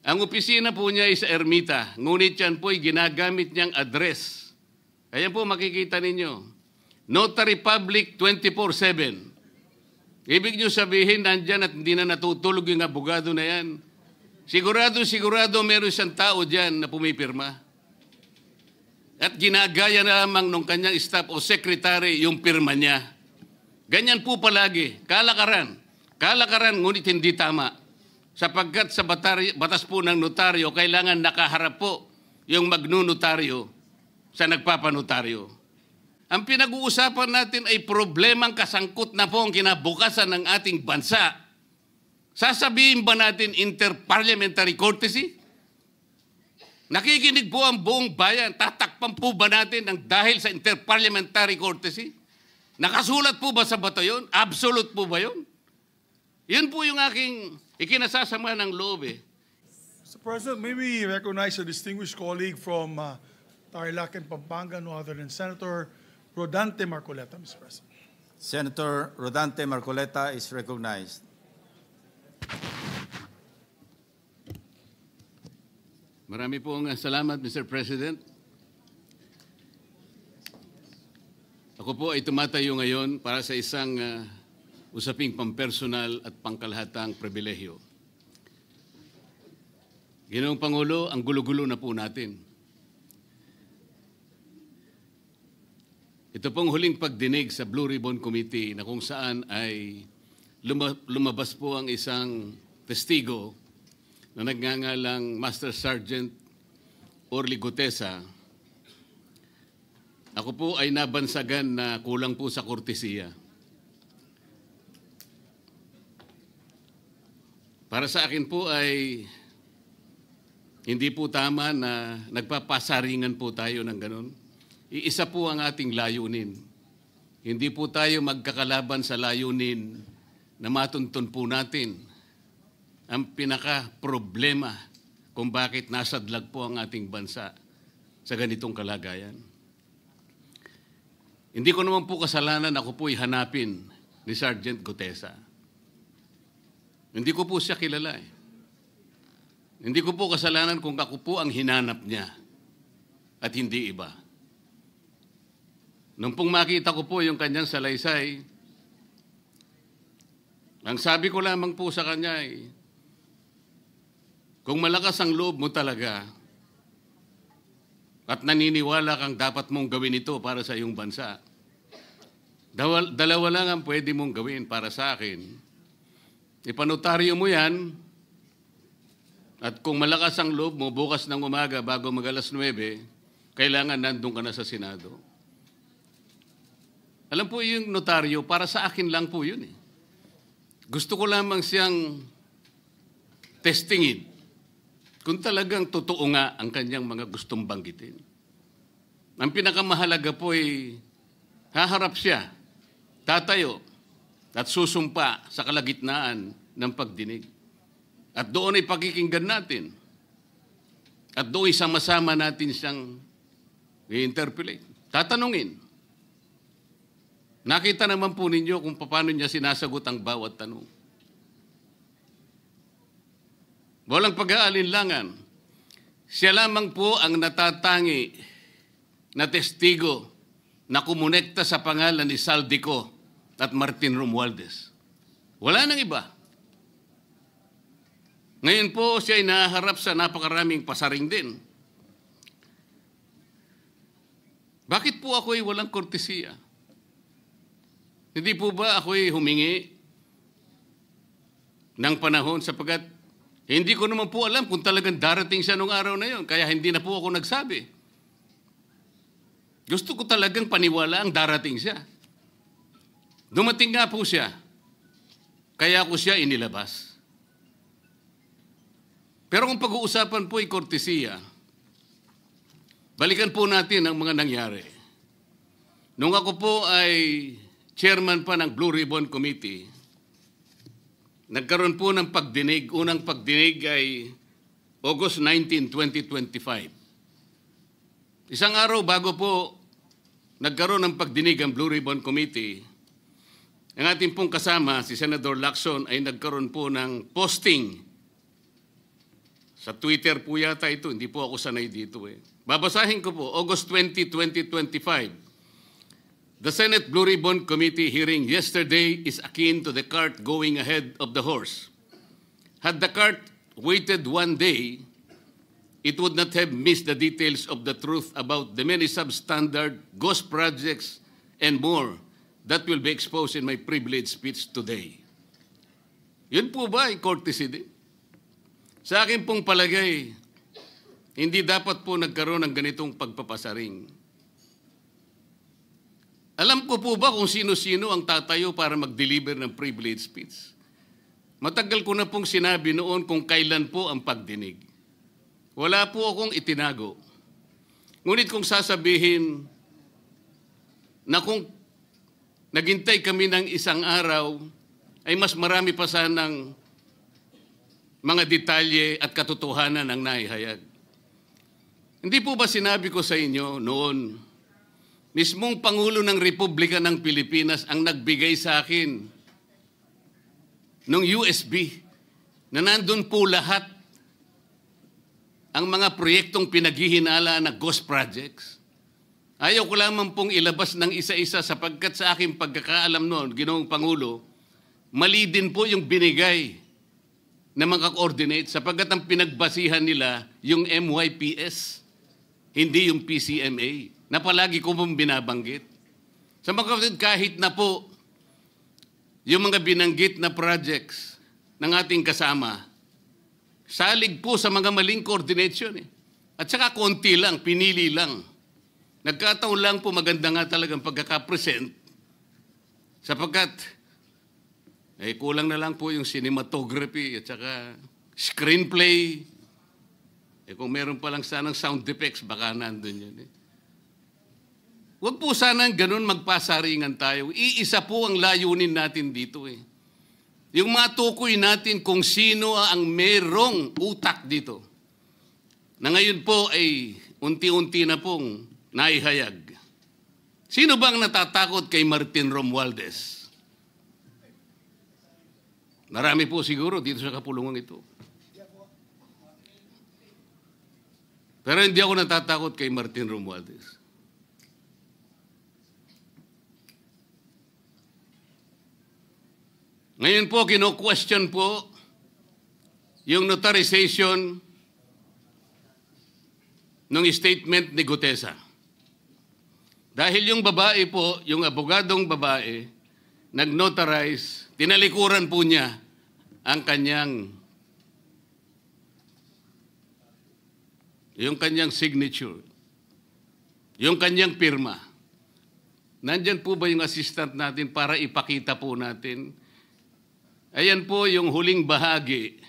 Ang opisina po niya ay sa Ermita, ngunit yan po ay ginagamit niyang address. Ayan po makikita ninyo. Notary Public 24/7. Ibig niyo sabihin, nandyan at hindi na natutulog yung abogado na yan. Sigurado meron siyang tao dyan na pumipirma. At ginagaya na lamang nung kanyang staff o secretary yung pirma niya. Ganyan po palagi. Kalakaran. Kalakaran, ngunit hindi tama. Sapagkat sa batas po ng notaryo, kailangan nakaharap po yung magnunotaryo sa nagpapanotaryo. Ang pinag-uusapan natin ay problemang kasangkot na po ang kinabukasan ng ating bansa. Sasabihin ba natin interparliamentary courtesy? Nakikinig po ang buong bayan. Tatakpan po ba natin ang dahil sa interparliamentary courtesy? Nakasulat po ba sa bato yun? Absolute po ba yun? Yun po yung aking ikinasasama ng loob eh. Mr. President, may we recognize a distinguished colleague from Tarlac and Pampanga, no other than Senator Rodante Marcoleta, Mr. President. Senator Rodante Marcoleta is recognized. Marami pong salamat, Mr. President. Ako po ay tumatayo ngayon para sa isang usaping pampersonal at pangkalahatang pribilehyo. Ginoong Pangulo, ang gulo-gulo na po natin. Ito pong huling pagdinig sa Blue Ribbon Committee na kung saan ay lumabas po ang isang testigo na nagngangalang Master Sergeant Orly Gutesa. Ako po ay nabansagan na kulang po sa kortesiya. Para sa akin po ay hindi po tama na nagpapasaringan po tayo ng ganun. Iisa po ang ating layunin. Hindi po tayo magkakalaban sa layunin na matuntun po natin ang pinaka-problema kung bakit nasadlag po ang ating bansa sa ganitong kalagayan. Hindi ko naman po kasalanan ako po'y hanapin ni Sergeant Gutesa. Hindi ko po siya kilala eh. Hindi ko po kasalanan kung ako po ang hinanap niya at hindi iba. Nung pong makita ko po yung kanyang salaysay, ang sabi ko lamang po sa kanya ay, kung malakas ang loob mo talaga at naniniwala kang dapat mong gawin ito para sa iyong bansa, dalawa lang ang pwede mong gawin para sa akin. Ipanotaryo mo yan at kung malakas ang loob mo, bukas ng umaga bago mag-alas 9, kailangan nandun ka na sa Senado. Alam po yung notaryo, para sa akin lang po yun eh. Gusto ko lamang siyang testingin kung talagang totoo nga ang kanyang mga gustong banggitin. Ang pinakamahalaga po ay haharap siya, tatayo, at susumpa sa kalagitnaan ng pagdinig. At doon ay pakikinggan natin. At doon ay sama-sama natin siyang i-interpolate. Tatanungin. Nakita naman po ninyo kung paano niya sinasagot ang bawat tanong. Walang pag-aalinlangan. Siya lamang po ang natatangi na testigo na kumonekta sa pangalan ni Saldico at Martin Romualdez. Wala nang iba. Ngayon po siya ay naharap sa napakaraming pasaring din. Bakit po ako ay walang kortesiya? Hindi po ba ako ay humingi ng panahon sapagkat hindi ko naman po alam kung talagang darating siya nung araw na yon, kaya hindi na po ako nagsabi. Gusto ko talagang paniwala ang darating siya. Dumating nga po siya, kaya ko siya inilabas. Pero kung pag-uusapan po ay kortesiya, balikan po natin ang mga nangyari. Nung ako po ay chairman pa ng Blue Ribbon Committee, nagkaroon po ng pagdinig. Unang pagdinig ay August 19, 2025. Isang araw bago po nagkaroon ng pagdinig ang Blue Ribbon Committee, ang ating pong kasama, si Senator Lacson, ay nagkaroon po ng posting Sa Twitter po yata ito, hindi po ako sanay dito eh. Babasahin ko po, August 20, 2025. The Senate Blue Ribbon Committee hearing yesterday is akin to the cart going ahead of the horse. Had the cart waited one day, it would not have missed the details of the truth about the many substandard ghost projects and more that will be exposed in my privileged speech today. Yun po ba ay courtesy din? Sa akin pong palagay, hindi dapat po nagkaroon ng ganitong pagpapasaring. Alam ko po ba kung sino-sino ang tatayo para mag-deliver ng privilege speech? Matagal ko na pong sinabi noon kung kailan po ang pagdinig. Wala po akong itinago. Ngunit kung sasabihin na kung naghintay kami ng isang araw, ay mas marami pa sanang mga detalye at katotohanan ang naihayag. Hindi po ba sinabi ko sa inyo noon, mismong Pangulo ng Republika ng Pilipinas ang nagbigay sa akin ng USB na nandun po lahat ang mga proyektong pinaghihinala na ghost projects. Ayaw ko lamang pong ilabas ng isa-isa sapagkat sa aking pagkakaalam noon, Ginoong Pangulo, mali din po yung binigay na mga coordinate sapagkat ang pinagbasihan nila yung MYPS, hindi yung PCMA, na palagi ko pong binabanggit. Sa mga kapatid, kahit na po yung mga binanggit na projects ng ating kasama, salig po sa mga maling coordination eh. At saka konti lang, pinili lang. Nagkataon lang po maganda nga talagang pagkakapresent sapagkat kulang na lang po yung cinematography at saka screenplay. Kung meron pa lang sanang sound effects, baka nandun yun eh. Huwag po sanang ganun magpasaringan tayo. Iisa po ang layunin natin dito eh. Yung matukoy natin kung sino ang merong utak dito. Na ngayon po ay unti-unti na pong naihayag. Sino bang natatakot kay Martin Romualdez? Marami po siguro dito sa kapulungan ito. Pero hindi ako natatakot kay Martin Romualdez. Ngayon po, kino-question po yung notarization ng statement ni Gutesa. Dahil yung babae po, yung abogadong babae, nag-notarize, tinalikuran po niya ang yung kanyang signature, yung kanyang pirma. Nandyan po ba yung assistant natin para ipakita po natin? Ayan po yung huling bahagi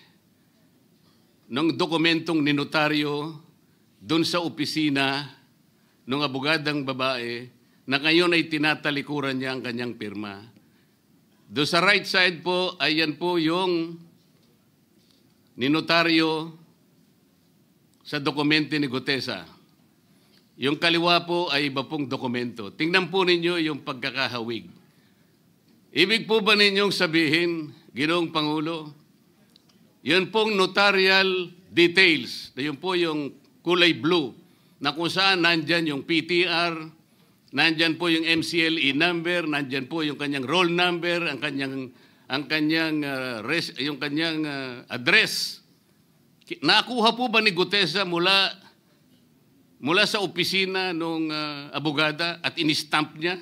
ng dokumentong ninotaryo doon sa opisina ng abogadang babae na ngayon ay tinatalikuran niya ang kanyang pirma. Doon sa right side po, ayan po yung ninotaryo sa dokumento ni Gutesa. Yung kaliwa po ay iba pong dokumento. Tingnan po ninyo yung pagkakahawig. Ibig po ba ninyong sabihin, Ginoong Pangulo, yun pong notarial details, na yun po yung kulay blue, na kung saan nandyan yung PTR, nandyan po yung MCLE number, nandyan po yung kanyang roll number, yung kanyang address. Nakuha po ba ni Gutesa mula sa opisina ng abogada at in-stamp niya?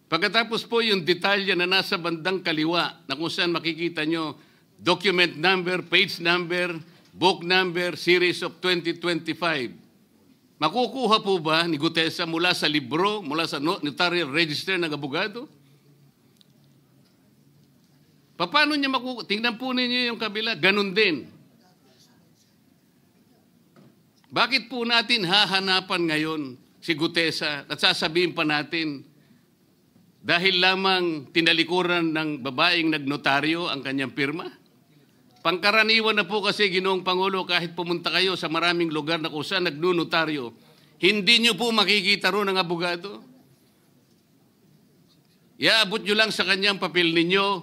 Pagkatapos po yung detalye na nasa bandang kaliwa na kung saan makikita nyo document number, page number, book number, series of 2025. Makukuha po ba ni Gutesa mula sa libro, mula sa notarial register ng abogado? Paano niya makukuha? Tingnan po ninyo yung kabila, ganun din. Bakit po natin hahanapan ngayon si Gutesa at sasabihin pa natin dahil lamang tinalikuran ng babaeng nagnotaryo ang kanyang pirma? Pangkaraniwan na po kasi, Ginoong Pangulo, kahit pumunta kayo sa maraming lugar na kung saan nagnotaryo, hindi nyo po makikita roon ang abogado. Iaabot nyo lang sa kanyang papel ninyo,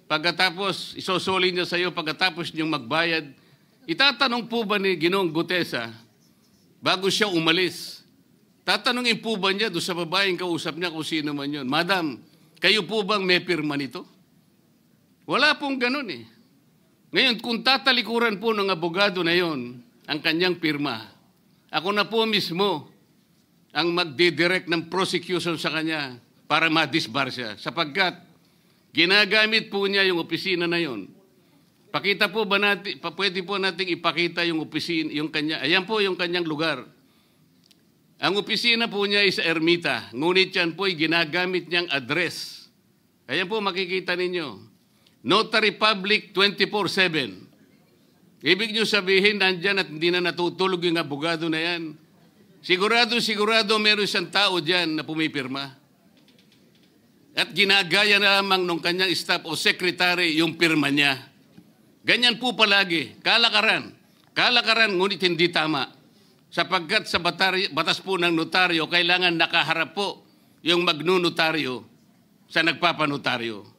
pagkatapos isosoli niya sa iyo, pagkatapos nyong magbayad, itatanong po ba ni Ginoong Gutesa, bago siya umalis, tatanungin po ba niya doon sa babaeng kausap niya kung sino man yun, Madam, kayo po bang may pirma nito? Wala pong ganun eh. Ngayon, kung tatalikuran po ng abogado na yon ang kanyang pirma, ako na po mismo ang magdidirect ng prosecution sa kanya para ma-disbar siya. Sapagkat ginagamit po niya yung opisina na yon. Pakita po ba natin, pwede po nating ipakita yung opisina, yung kanya, ayan po yung kanyang lugar. Ang opisina po niya ay sa Ermita, ngunit yan po ay ginagamit niyang address. Ayan po makikita ninyo. Notary Public 24/7. Ibig niyo sabihin, nandyan at hindi na natutulog yung abogado na yan. Sigurado meron siyang tao dyan na pumipirma. At ginagaya na lamang ng kanyang staff o secretary yung pirma niya. Ganyan po palagi. Kalakaran. Kalakaran, ngunit hindi tama. Sapagkat sa batas po ng notaryo, kailangan nakaharap po yung magnunotaryo sa nagpapanotaryo.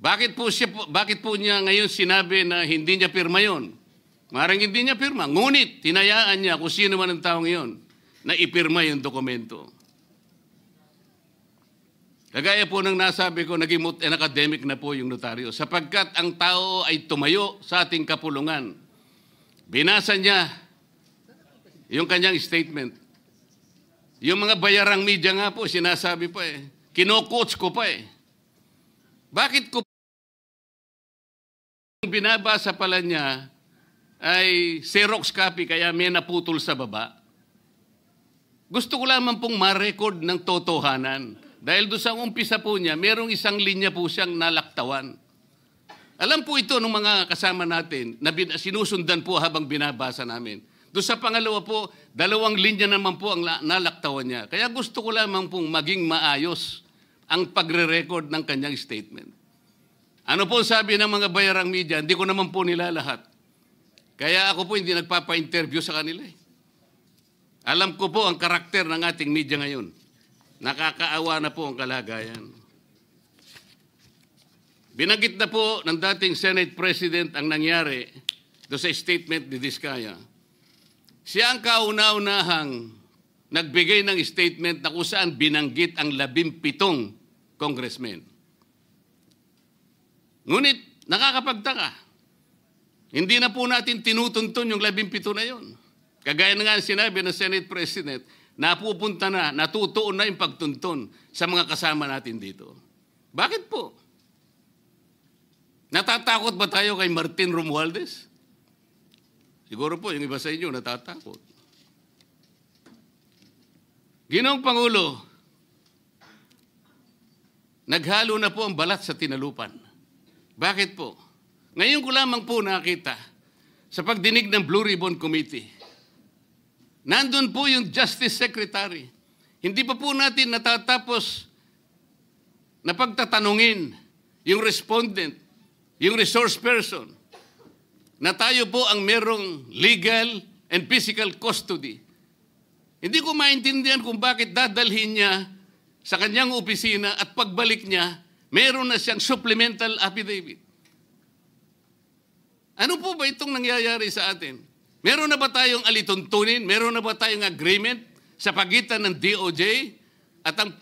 Bakit po niya ngayon sinabi na hindi niya pirma yon? Maring hindi niya pirma. Ngunit, tinayaan niya kung sino man ang taong iyon na ipirma yung dokumento. Kagaya po ng nasabi ko, naging academic na po yung notaryo. Sapagkat ang tao ay tumayo sa ating kapulungan. Binasa niya yung kanyang statement. Yung mga bayarang media nga po, sinasabi pa eh. Kino-coach ko pa eh. Bakit ko binabasa pala niya ay Xerox copy kaya may naputol sa baba? Gusto ko lamang pong ma-record ng totohanan. Dahil doon sa umpisa po niya, merong isang linya po siyang nalaktawan. Alam po ito ng mga kasama natin na sinusundan po habang binabasa namin. Doon sa pangalawa po, 2 linya naman po ang nalaktawan niya. Kaya gusto ko lamang pong maging maayos ang pagre-record ng kanyang statement. Ano po sabi ng mga bayarang media? Hindi ko naman po nila lahat. Kaya ako po hindi nagpapa-interview sa kanila eh. Alam ko po ang karakter ng ating media ngayon. Nakakaawa na po ang kalagayan. Binanggit na po ng dating Senate President ang nangyari do sa statement ni Diskaya. Siya ang kauna-unahang nagbigay ng statement na kung saan binanggit ang 17 congressmen. Ngunit nakakapagtaka. Hindi na po natin tinutuntun yung 17 na yun. Kagaya na nga sinabi ng Senate President, napupunta na, natutuon na yung pagtuntun sa mga kasama natin dito. Bakit po? Natatakot ba tayo kay Martin Romualdez? Siguro po, yung iba sa inyo natatakot. Ginoong Pangulo, naghalo na po ang balat sa tinalupan. Bakit po? Ngayon ko lamang po nakita sa pagdinig ng Blue Ribbon Committee. Nandun po yung Justice Secretary. Hindi pa po natin natatapos na pagtatanungin yung respondent, yung resource person, na tayo po ang merong legal and physical custody. Hindi ko maintindihan kung bakit dadalhin niya sa kanyang opisina at pagbalik niya, meron na siyang supplemental affidavit. Ano po ba itong nangyayari sa atin? Meron na ba tayong alituntunin? Meron na ba tayong agreement sa pagitan ng DOJ at ang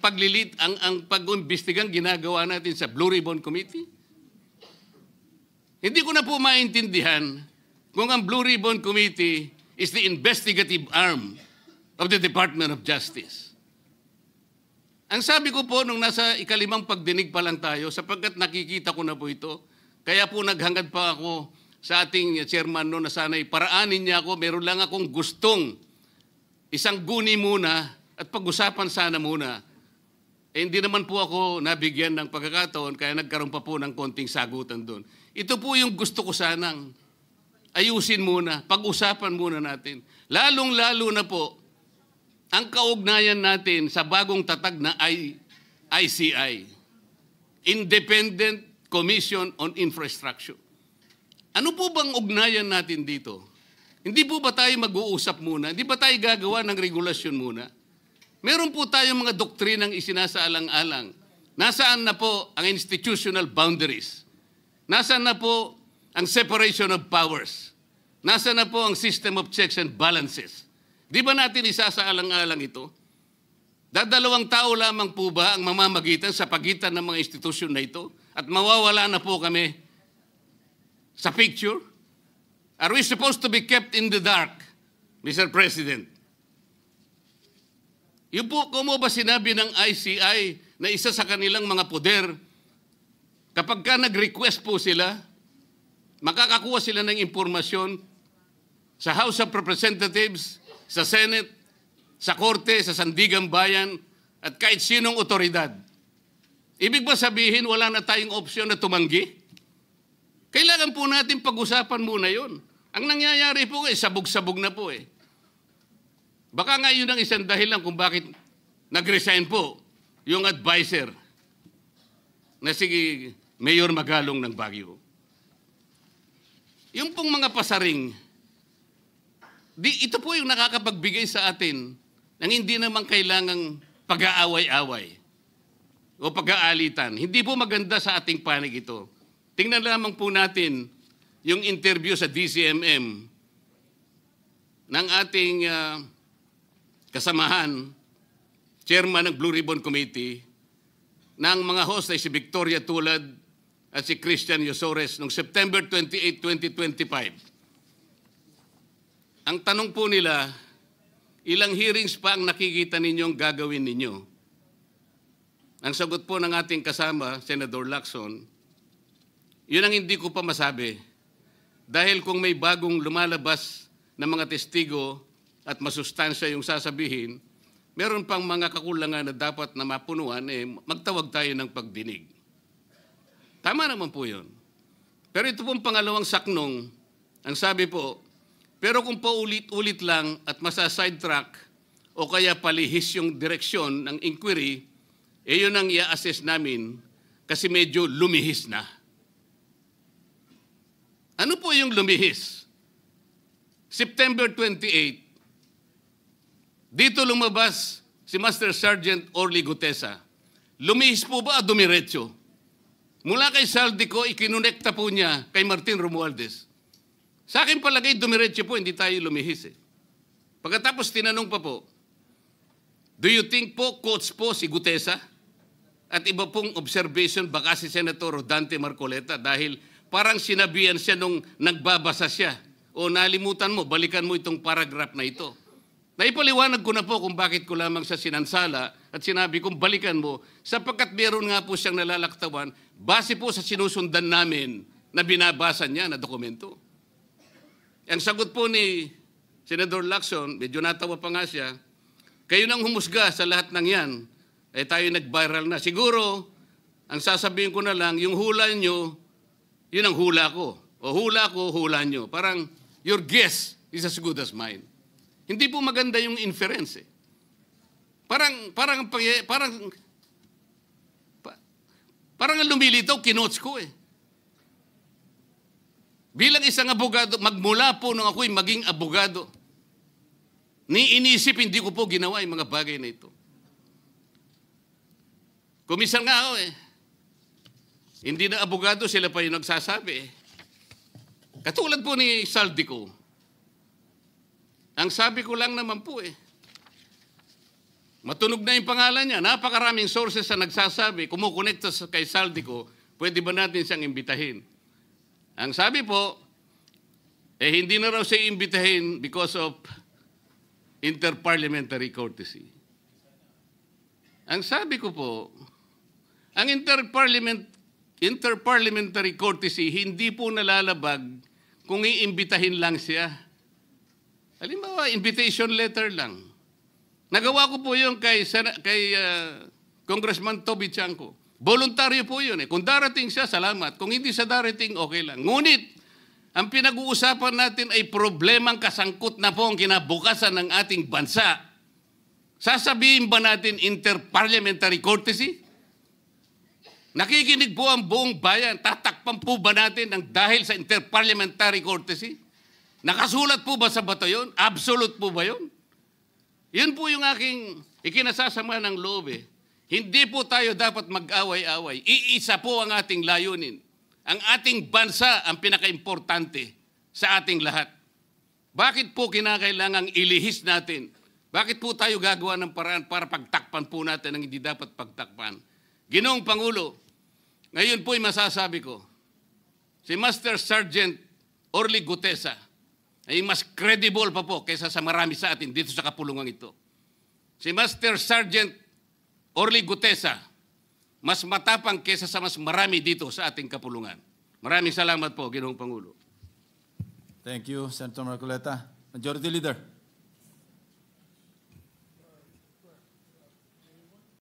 pag-imbestigang ginagawa natin sa Blue Ribbon Committee? Hindi ko na po maintindihan kung ang Blue Ribbon Committee is the investigative arm of the Department of Justice. Ang sabi ko po nung nasa ikalimang pagdinig pa lang tayo, sapagkat nakikita ko na po ito, kaya po naghangad pa ako sa ating chairman no na sana'y paraanin niya ako, meron lang akong gustong isang guni muna at pag-usapan sana muna. Eh, hindi naman po ako nabigyan ng pagkakataon kaya nagkaroon pa po ng konting sagutan doon. Ito po yung gusto ko sanang ayusin muna, pag-usapan muna natin. Lalong-lalo na po ang kaugnayan natin sa bagong tatag na ICI, Independent Commission on Infrastructure. Ano po bang ugnayan natin dito? Hindi po ba tayo mag-uusap muna? Hindi ba tayo gagawa ng regulasyon muna? Meron po tayong mga doktrinang isinasaalang-alang. Nasaan na po ang institutional boundaries? Nasaan na po ang separation of powers? Nasa na po ang system of checks and balances? Di ba natin isasaalang-alang ito? Dadalawang tao lamang po ba ang mamamagitan sa pagitan ng mga institusyon na ito? At mawawala na po kami sa picture? Are we supposed to be kept in the dark, Mr. President? Yung po, kung mo ba sinabi ng ICI na isa sa kanilang mga poder, kapag ka nag-request po sila, makakakuha sila ng impormasyon sa House of Representatives, sa Senate, sa Korte, sa Sandigang Bayan, at kahit sinong otoridad. Ibig ba sabihin wala na tayong opsyon na tumanggi? Kailangan po natin pag-usapan muna yon. Ang nangyayari po sabog-sabog na po eh. Baka nga yun ang isang dahilan kung bakit nag-resign po yung advisor na si Mayor Magalong ng Baguio. Yung pong mga pasaring, ito po yung nakakapagbigay sa atin ng hindi naman kailangang pag-aaway-away o pag-aalitan. Hindi po maganda sa ating panig ito. Tingnan lamang po natin yung interview sa DCMM ng ating kasamahan, chairman ng Blue Ribbon Committee, ng mga host ay si Victoria Tulad at si Christian Yosores noong September 28, 2025. Ang tanong po nila, ilang hearings pa ang nakikita ninyong gagawin ninyo? Ang sagot po ng ating kasama, Senator Lacson, yun ang hindi ko pa masabi. Dahil kung may bagong lumalabas na mga testigo at masustansya yung sasabihin, meron pang mga kakulangan na dapat na mapunuan, magtawag tayo ng pagdinig. Tama naman po yun. Pero ito pong pangalawang saknong, ang sabi po, pero kung paulit-ulit lang at masa-sidetrack o kaya palihis yung direksyon ng inquiry, yun ang i-assess namin kasi medyo lumihis na. Ano po yung lumihis? September 28, dito lumabas si Master Sergeant Orly Gutesa. Lumihis po ba o dumiretso? Mula kay Saldico, ikinonekta po niya kay Martin Romualdez. Sa akin palagay, dumiretso po, hindi tayo lumihis eh. Pagkatapos tinanong pa po, do you think po, coach po si Gutesa? At iba pong observation, baka si Senator Rodante Marcoleta dahil parang sinabihan siya nung nagbabasa siya. O nalimutan mo, balikan mo itong paragraph na ito. Naipaliwanag ko na po kung bakit ko lamang siya sinansala at sinabi kong balikan mo sapagkat meron nga po siyang nalalaktawan base po sa sinusundan namin na binabasa niya na dokumento. Ang sagot po ni Senator Lacson, medyo natawa pa nga siya, kayo nang humusga sa lahat ng yan, tayo nag-viral na. Siguro, ang sasabihin ko na lang, yung hula nyo, yun ang hula ko. O hula ko, hula nyo. Parang, your guess is as good as mine. Hindi po maganda yung inference eh. Parang lumilitaw, kinots ko eh. Bilang isang abogado, magmula po nung ako'y maging abogado, inisip, hindi ko po ginawa yung mga bagay na ito. Kumisan nga ako eh. Hindi na abogado, sila pa yung nagsasabi eh. Katulad po ni Saldico, ang sabi ko lang naman po eh, matunog na yung pangalan niya, napakaraming sources na nagsasabi, kumukonekta kay Saldico, pwede ba natin siyang imbitahin? Ang sabi po, hindi na raw siya imbitahin because of interparliamentary courtesy. Ang sabi ko po, ang interparliamentary courtesy hindi po nalalabag kung iimbitahin lang siya. Halimbawa, invitation letter lang. Nagawa ko po yun kay Congressman Toby Chanco. Voluntaryo po yun eh. Kung darating siya, salamat. Kung hindi siya darating, okay lang. Ngunit, ang pinag-uusapan natin ay problemang kasangkot na po ang kinabukasan ng ating bansa. Sasabihin ba natin interparliamentary courtesy? Nakikinig po ang buong bayan. Tatakpan po ba natin ang dahil sa interparliamentary courtesy? Nakasulat po ba sa bato yun? Absolute po ba yun? Yun po yung aking ikinasasama ng loob eh. Hindi po tayo dapat mag-away-away. Iisa po ang ating layunin. Ang ating bansa ang pinaka-importante sa ating lahat. Bakit po kinakailangang ilihis natin? Bakit po tayo gagawa ng paraan para pagtakpan po natin ang hindi dapat pagtakpan? Ginoong Pangulo, ngayon po'y masasabi ko, si Master Sergeant Orly Gutesa ay mas credible pa po kaysa sa marami sa atin dito sa kapulungan ito. Si Master Sergeant Orly Gutesa, mas matapang kaysa sa mas marami dito sa ating kapulungan. Maraming salamat po, Ginoong Pangulo. Thank you, Senator Marcoleta. Majority Leader.